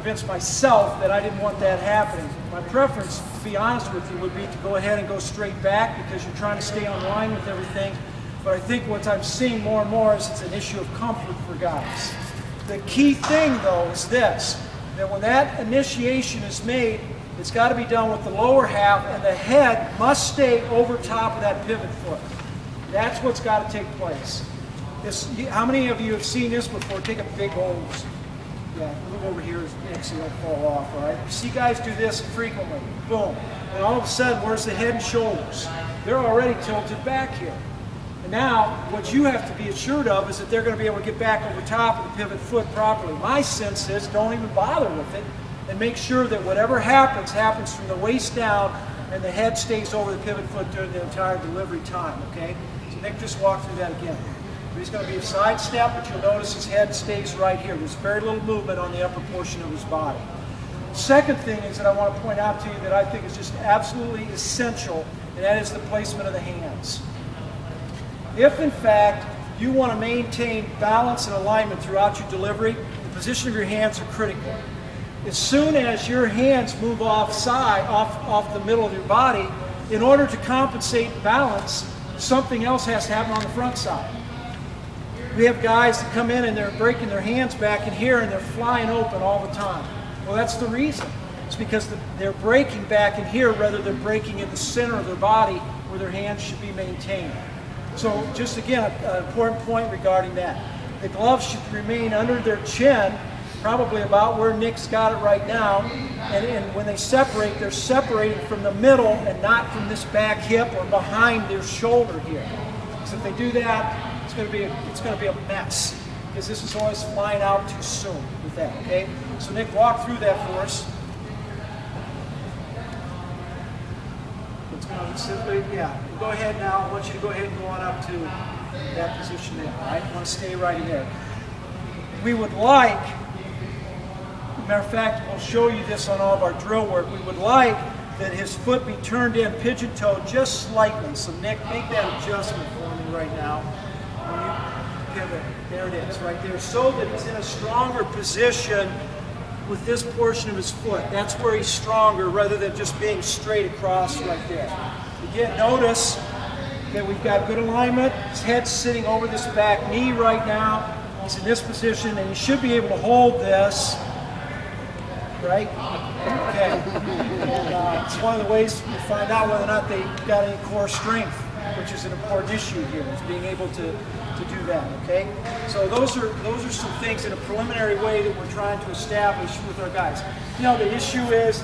convinced myself that I didn't want that happening. My preference, to be honest with you, would be to go ahead and go straight back because you're trying to stay on line with everything. But I think what I'm seeing more and more is it's an issue of comfort for guys. The key thing, though, is this, that when that initiation is made, it's got to be done with the lower half, and the head must stay over top of that pivot foot. That's what's got to take place. How many of you have seen this before? Take a big hose. Yeah, move over here so you don't fall off, all right? You see guys do this frequently. Boom. And all of a sudden, where's the head and shoulders? They're already tilted back here. And now, what you have to be assured of is that they're going to be able to get back over top of the pivot foot properly. My sense is don't even bother with it and make sure that whatever happens, happens from the waist down and the head stays over the pivot foot during the entire delivery time, okay? So Nick just walked through that again. There's going to be a side step, but you'll notice his head stays right here. There's very little movement on the upper portion of his body. Second thing is that I want to point out to you that I think is just absolutely essential, and that is the placement of the hands. If, in fact, you want to maintain balance and alignment throughout your delivery, the position of your hands are critical. As soon as your hands move off the middle of your body, in order to compensate balance, something else has to happen on the front side. We have guys that come in and they're breaking their hands back in here and they're flying open all the time. Well, that's the reason. It's because they're breaking back in here rather than breaking in the center of their body where their hands should be maintained. So just again, an important point regarding that. The gloves should remain under their chin, probably about where Nick's got it right now. And when they separate, they're separating from the middle and not from this back hip or behind their shoulder here. So if they do that, it's going to be a mess because this is always flying out too soon with that, okay? So Nick, walk through that for us. It's going to simply, go ahead now. I want you to go ahead and go on up to that position there, all right? You want to stay right in there. We would like, matter of fact, we'll show you this on all of our drill work, we would like that his foot be turned in pigeon-toed just slightly. So Nick, make that adjustment for me right now. Pivot. There it is, right there, so that he's in a stronger position with this portion of his foot. That's where he's stronger rather than just being straight across right there. Again, notice that we've got good alignment. His head's sitting over this back knee right now. He's in this position, and he should be able to hold this, right? Okay. And, it's one of the ways to find out whether or not they got any core strength, which is an important issue here, is being able to do that, okay? So those are some things in a preliminary way that we're trying to establish with our guys. You know, the issue is